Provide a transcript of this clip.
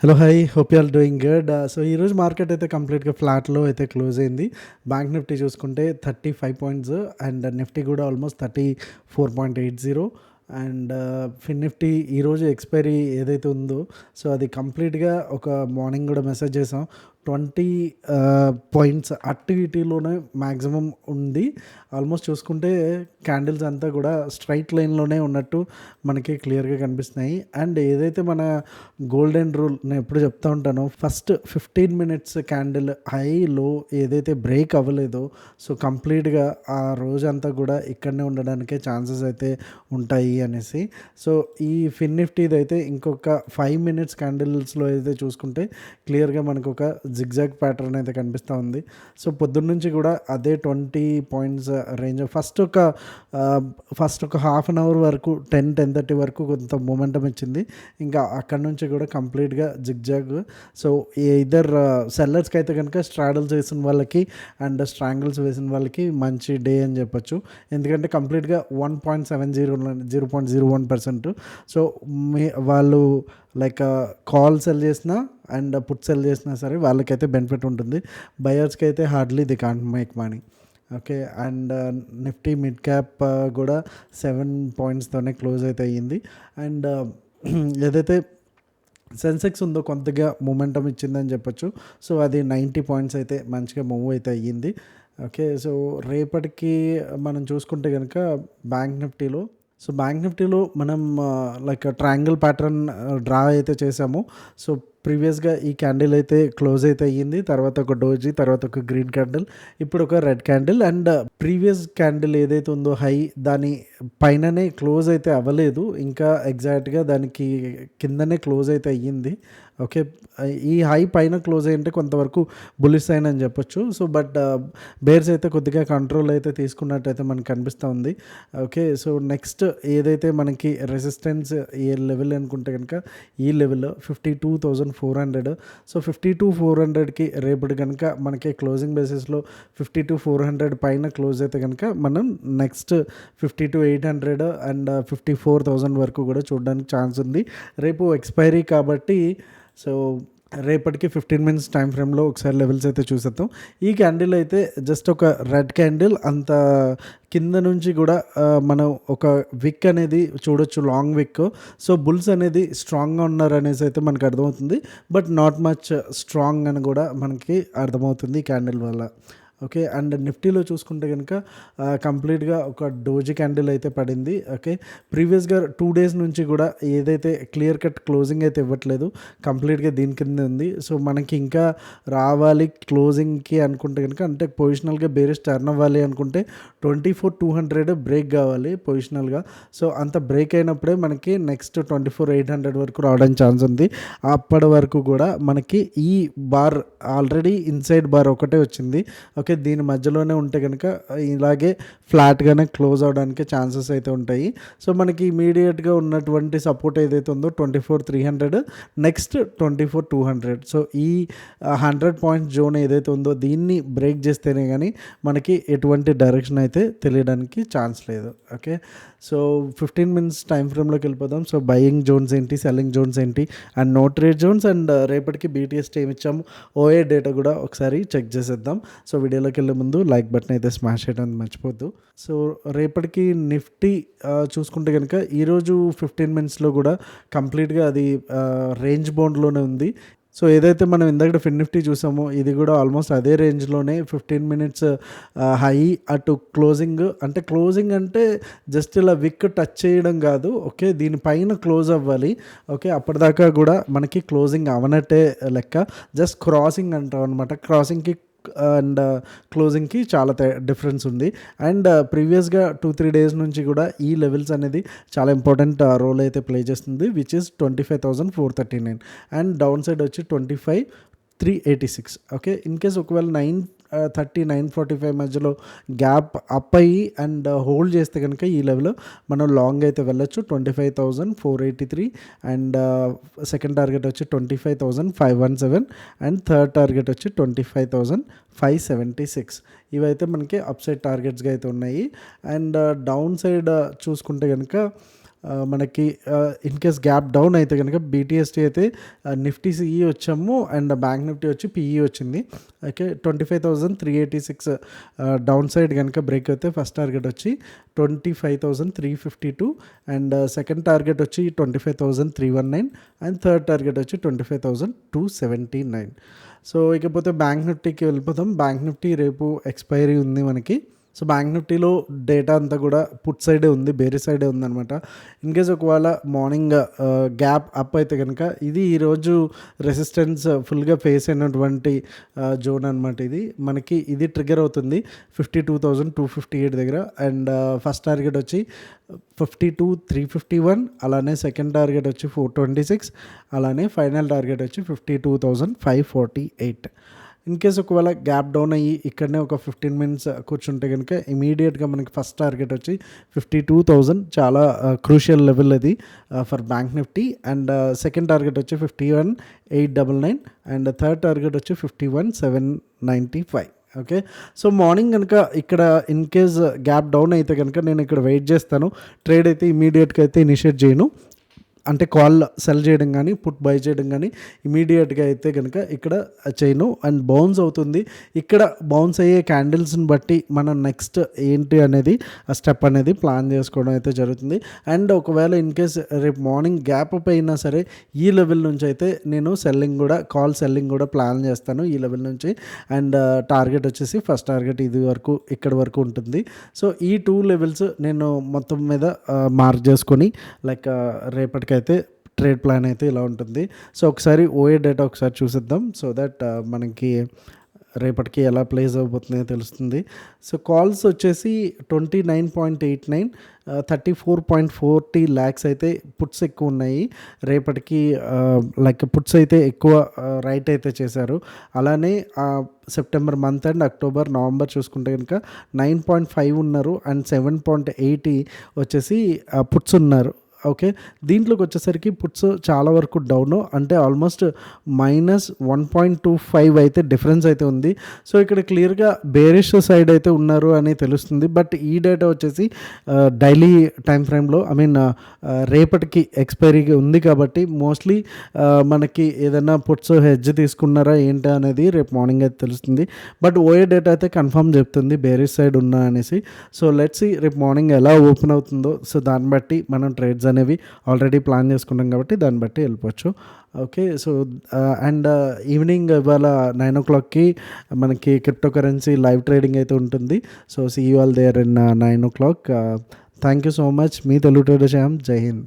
Hello hi hope you are doing good. So ఈరోజు market అయితే కంప్లీట్గా ఫ్లాట్లో అయితే క్లోజ్ అయింది. బ్యాంక్ నిఫ్టీ చూసుకుంటే 35 పాయింట్స్ అండ్ నిఫ్టీ కూడా ఆల్మోస్ట్ 34.80 అండ్ ఫిన్ నిఫ్టీ ఈరోజు ఎక్స్పైరీ ఏదైతే ఉందో సో అది కంప్లీట్గా ఒక మార్నింగ్ కూడా మెసేజ్ చేసాం 20 పాయింట్స్ అటు ఇటులోనే మ్యాక్సిమం ఉంది. ఆల్మోస్ట్ చూసుకుంటే క్యాండిల్స్ అంతా కూడా స్ట్రైట్ లైన్లోనే ఉన్నట్టు మనకి క్లియర్గా కనిపిస్తున్నాయి. అండ్ ఏదైతే మన గోల్డెన్ రూల్ నేను ఎప్పుడు చెప్తా ఉంటానో ఫస్ట్ 15 మినిట్స్ క్యాండిల్ హై లో ఏదైతే బ్రేక్ అవ్వలేదో సో కంప్లీట్గా ఆ రోజంతా కూడా ఇక్కడనే ఉండడానికే ఛాన్సెస్ అయితే ఉంటాయి అనేసి. సో ఈ ఫిన్ నిఫ్టీది అయితే ఇంకొక 5 మినిట్స్ క్యాండిల్స్లో అయితే చూసుకుంటే క్లియర్గా మనకు ఒక జిగ్జాగ్ ప్యాటర్న్ అయితే కనిపిస్తూ ఉంది. సో పొద్దున్న నుంచి కూడా అదే 20 పాయింట్స్ రేంజ్ ఫస్ట్ ఒక హాఫ్ అన్ అవర్ వరకు 10-10:30 వరకు కొంత మూమెంటం ఇచ్చింది. ఇంకా అక్కడ నుంచి కూడా కంప్లీట్గా జిగ్జాగ్. సో ఇద్దర్ సెల్లర్స్కి అయితే కనుక స్ట్రాడల్స్ వేసిన వాళ్ళకి అండ్ స్ట్రాంగిల్స్ వేసిన వాళ్ళకి మంచి డే అని చెప్పొచ్చు. ఎందుకంటే కంప్లీట్గా 0.01%. సో వాళ్ళు లైక్ కాల్ సెల్ చేసినా అండ్ పుట్ సెల్ చేసినా సరే వాళ్ళకైతే బెనిఫిట్ ఉంటుంది. బయర్స్కి అయితే hardly the can't make money. Okay. And Nifty mid cap కూడా 7 పాయింట్స్తోనే క్లోజ్ అయితే అయ్యింది. అండ్ ఏదైతే సెన్సెక్స్ ఉందో కొంతగా మూమెంటం ఇచ్చిందని చెప్పొచ్చు. సో అది 90 పాయింట్స్ అయితే మంచిగా మూవ్ అయితే అయ్యింది. ఓకే. సో రేపటికి మనం చూసుకుంటే కనుక బ్యాంక్ నిఫ్టీలో మనం లైక్ ట్రయాంగిల్ ప్యాటర్న్ డ్రా అయితే చేసాము. సో ప్రీవియస్గా ఈ క్యాండిల్ అయితే క్లోజ్ అయితే అయ్యింది. తర్వాత ఒక డోజీ, తర్వాత ఒక గ్రీన్ క్యాండిల్, ఇప్పుడు ఒక red candle. And previous candle ఏదైతే ఉందో హై దాని పైననే క్లోజ్ అయితే అవ్వలేదు, ఇంకా ఎగ్జాక్ట్గా దానికి కిందనే క్లోజ్ అయితే అయ్యింది. ఓకే. ఈ హై పైన క్లోజ్ అయ్యింటే కొంతవరకు బులిష్ సైన్ అని చెప్పొచ్చు. సో బట్ బేర్స్ అయితే కొద్దిగా కంట్రోల్ అయితే తీసుకున్నట్టయితే మనకు కనిపిస్తూ ఉంది. ఓకే. సో నెక్స్ట్ ఏదైతే మనకి రెసిస్టెన్స్ ఏ లెవెల్ అనుకుంటే కనుక ఈ లెవెల్ 52,400. సో 52,400కి రేపటి కనుక మనకి క్లోజింగ్ బేసిస్లో 52,400 పైన క్లోజ్ అయితే కనుక మనం నెక్స్ట్ 52,800 అండ్ 54,000 వరకు కూడా చూడడానికి ఛాన్స్ ఉంది. రేపు ఎక్స్పైరీ కాబట్టి సో రేపటికి 15 మినిట్స్ టైం ఫ్రేమ్లో ఒకసారి లెవెల్స్ అయితే చూసేద్దాం. ఈ క్యాండిల్ అయితే జస్ట్ ఒక రెడ్ క్యాండిల్, అంత కింద నుంచి కూడా మనం ఒక విక్ అనేది చూడొచ్చు, లాంగ్ విక్. సో బుల్స్ అనేది స్ట్రాంగ్గా ఉన్నారు అనేసి అయితే మనకు అర్థమవుతుంది. బట్ నాట్ మచ్ స్ట్రాంగ్ అని కూడా మనకి అర్థమవుతుంది ఈ క్యాండిల్ వల్ల. ఓకే. అండ్ నిఫ్టీలో చూసుకుంటే కనుక కంప్లీట్గా ఒక డోజీ క్యాండిల్ అయితే పడింది. ఓకే. ప్రీవియస్గా 2 డేస్ నుంచి కూడా ఏదైతే క్లియర్ కట్ క్లోజింగ్ అయితే ఇవ్వట్లేదు, కంప్లీట్గా దీని కింద ఉంది. సో మనకి ఇంకా రావాలి క్లోజింగ్కి అనుకుంటే కనుక, అంటే పొజిషనల్గా బేరిష్ టర్న్ అవ్వాలి అనుకుంటే 24,200 బ్రేక్ కావాలి పొజిషనల్గా. సో అంత బ్రేక్ అయినప్పుడే మనకి నెక్స్ట్ 24,800 వరకు రావడానికి ఛాన్స్ ఉంది. అప్పటి వరకు కూడా మనకి ఈ బార్ ఆల్రెడీ ఇన్సైడ్ బార్ ఒకటే వచ్చింది. ఓకే. దీని మధ్యలోనే ఉంటే కనుక ఇలాగే ఫ్లాట్గానే క్లోజ్ అవడానికి ఛాన్సెస్ అయితే ఉంటాయి. సో మనకి ఇమీడియట్గా ఉన్నటువంటి సపోర్ట్ ఏదైతే ఉందో 24,300, నెక్స్ట్ 24,200. సో ఈ 100 పాయింట్స్ జోన్ ఏదైతే ఉందో దీన్ని బ్రేక్ చేస్తేనే కానీ మనకి ఎటువంటి డైరెక్షన్ అయితే తెలియడానికి ఛాన్స్ లేదు. ఓకే. సో 15 మినిట్స్ టైం ఫ్రేమ్లోకి వెళ్ళిపోదాం. సో బయింగ్ జోన్స్ ఏంటి, సెల్లింగ్ జోన్స్ ఏంటి and no trade zones, and రేపటికి బీటీఎస్ ఏమి ఇచ్చాము, ఓఏ డేటా కూడా ఒకసారి చెక్ చేసేద్దాం. సో వీడియోలోకి వెళ్ళే ముందు లైక్ బటన్ అయితే స్మాష్ చేయడం మర్చిపోద్దు. సో రేపటికి నిఫ్టీ చూసుకుంటే కనుక ఈరోజు 15 మినిట్స్లో కూడా కంప్లీట్గా అది రేంజ్ బౌండ్లోనే ఉంది. సో ఏదైతే మనం ఇందాక ఫిన్ నిఫ్టీ చూసామో ఇది కూడా ఆల్మోస్ట్ అదే రేంజ్లోనే 15 మినిట్స్ హై అటు క్లోజింగ్ అంటే జస్ట్ ఇలా విక్ టచ్ చేయడం కాదు. ఓకే. దీనిపైన క్లోజ్ అవ్వాలి. ఓకే. అప్పటిదాకా కూడా మనకి క్లోజింగ్ అవనట్టే లెక్క, జస్ట్ క్రాసింగ్ అంటాం అనమాట. క్రాసింగ్కి అండ్ క్లోజింగ్కి చాలా డిఫరెన్స్ ఉంది. అండ్ ప్రీవియస్గా 2-3 డేస్ నుంచి కూడా ఈ లెవెల్స్ అనేది చాలా ఇంపార్టెంట్ రోల్ అయితే ప్లే చేస్తుంది, which is 25,439 and down side వచ్చి 25,386. ఓకే. ఇన్ కేస్ ఒకవేళ 930, 945 మధ్యలో గ్యాప్ అప్ అయ్యి అండ్ హోల్డ్ చేస్తే కనుక ఈ లెవెల్ మనం లాంగ్ అయితే వెళ్ళొచ్చు. 25,483 అండ్ సెకండ్ టార్గెట్ వచ్చి 25,517 అండ్ థర్డ్ టార్గెట్ వచ్చి 25,576. ఇవైతే మనకి అప్ సైడ్ టార్గెట్స్గా అయితే ఉన్నాయి. అండ్ డౌన్ సైడ్ చూసుకుంటే కనుక మనకి ఇన్ కేస్ గ్యాప్ డౌన్ అయితే కనుక బీటీఎస్టీ అయితే నిఫ్టీ సిఈ వచ్చాము అండ్ బ్యాంక్ నిఫ్టీ వచ్చి పిఈ వచ్చింది. ఓకే, 25,386 డౌన్ సైడ్ కనుక బ్రేక్ అయితే ఫస్ట్ టార్గెట్ వచ్చి 25,352 అండ్ సెకండ్ టార్గెట్ వచ్చి 25,319 అండ్ థర్డ్ టార్గెట్ వచ్చి 25,279. సో ఇకపోతే బ్యాంక్ నిఫ్టీకి వెళ్ళిపోతాం. బ్యాంక్ నిఫ్టీ రేపు ఎక్స్పైరీ ఉంది మనకి. సో బ్యాంక్ నిఫ్టీలో డేటా అంతా కూడా పుట్ సైడే ఉంది, బేరీ సైడే ఉందన్నమాట. ఇన్ కేస్ ఒకవేళ మార్నింగ్ గ్యాప్ అప్ అయితే కనుక ఇది ఈరోజు రెసిస్టెన్స్ ఫుల్గా ఫేస్ అయినటువంటి జోన్ అనమాట. ఇది ట్రిగర్ అవుతుంది 52,258 దగ్గర అండ్ ఫస్ట్ టార్గెట్ వచ్చి 52,351, అలానే సెకండ్ టార్గెట్ వచ్చి 426, అలానే ఫైనల్ టార్గెట్ వచ్చి 52,548. ఇన్ కేస్ ఒకవేళ గ్యాప్ డౌన్ అయ్యి ఇక్కడనే ఒక 15 మినిట్స్ కూర్చుంటే కనుక ఇమీడియట్గా మనకి ఫస్ట్ టార్గెట్ వచ్చి 52,000, చాలా క్రూషియల్ లెవెల్ అది for bank Nifty. And second target వచ్చి 51,899 అండ్ థర్డ్ టార్గెట్ వచ్చి 51,795. ఓకే, సో మార్నింగ్ కనుక ఇక్కడ ఇన్ కేస్ గ్యాప్ డౌన్ అయితే కనుక నేను ఇక్కడ వెయిట్ చేస్తాను. ట్రేడ్ అయితే ఇమీడియట్గా అయితే ఇనిషియేట్ చేయను, అంటే కాల్ సెల్ చేయడం కానీ పుట్ బై చేయడం కానీ ఇమీడియట్గా అయితే కనుక ఇక్కడ చేయను. అండ్ బౌన్స్ అవుతుంది, ఇక్కడ బౌన్స్ అయ్యే క్యాండిల్స్ని బట్టి మనం నెక్స్ట్ ఏంటి అనేది ఆ స్టెప్ అనేది ప్లాన్ చేసుకోవడం అయితే జరుగుతుంది. అండ్ ఒకవేళ ఇన్ కేస్ రేపు మార్నింగ్ గ్యాప్ అప్ అయినా సరే ఈ లెవెల్ నుంచి అయితే నేను కాల్ సెల్లింగ్ కూడా ప్లాన్ చేస్తాను ఈ లెవెల్ నుంచి. అండ్ టార్గెట్ వచ్చేసి ఫస్ట్ టార్గెట్ ఇక్కడ వరకు ఉంటుంది. సో ఈ 2 లెవెల్స్ నేను మొత్తం మీద మార్క్ చేసుకొని లైక్ రేపటికి అయితే ట్రేడ్ ప్లాన్ అయితే ఇలా ఉంటుంది. సో ఒకసారి ఓఏ డేటా ఒకసారి చూసిద్దాం, సో దట్ మనకి రేపటికి ఎలా ప్లేస్ అవబోతుందో తెలుస్తుంది. సో కాల్స్ వచ్చేసి 29.89, 34.40 ల్యాక్స్ అయితే పుట్స్ ఎక్కువ ఉన్నాయి రేపటికి. లైక్ పుట్స్ అయితే ఎక్కువ రైట్ అయితే చేశారు. అలానే September month and October, November చూసుకుంటే కనుక 9.5 ఉన్నారు అండ్ 7.80 వచ్చేసి పుట్స్ ఉన్నారు. ఓకే, దీంట్లోకి వచ్చేసరికి పుట్స్ చాలా వరకు డౌన్, అంటే ఆల్మోస్ట్ -1.25 అయితే డిఫరెన్స్ అయితే ఉంది. సో ఇక్కడ క్లియర్గా బేరిష్ సైడ్ అయితే ఉన్నారు అని తెలుస్తుంది. బట్ ఈ డేటా వచ్చేసి డైలీ టైం ఫ్రేమ్లో రేపటికి ఎక్స్పైరీగా ఉంది కాబట్టి మోస్ట్లీ మనకి ఏదైనా పుట్స్ హెడ్జ్ తీసుకున్నారా ఏంటా అనేది రేపు మార్నింగ్ అయితే తెలుస్తుంది. బట్ ఓఏ డేటా అయితే కన్ఫర్మ్ చెప్తుంది బేరిష్ సైడ్ ఉన్నా అనేసి. సో లెట్స్ సీ రేపు మార్నింగ్ ఎలా ఓపెన్ అవుతుందో. సో దాన్ని బట్టి మనం ట్రేడ్స్ అనేవి ఆల్రెడీ ప్లాన్ చేసుకున్నాం కాబట్టి దాన్ని బట్టి వెళ్ళిపోవచ్చు. ఓకే, సో అండ్ ఈవినింగ్ ఇవాళ 9 o'clockకి మనకి క్రిప్టో కరెన్సీ లైవ్ ట్రేడింగ్ అయితే ఉంటుంది. So see you all there in 9 o'clock. Thank you so much. మీ తెలుగు ట్రేడర్ శ్యామ్. జై హింద్.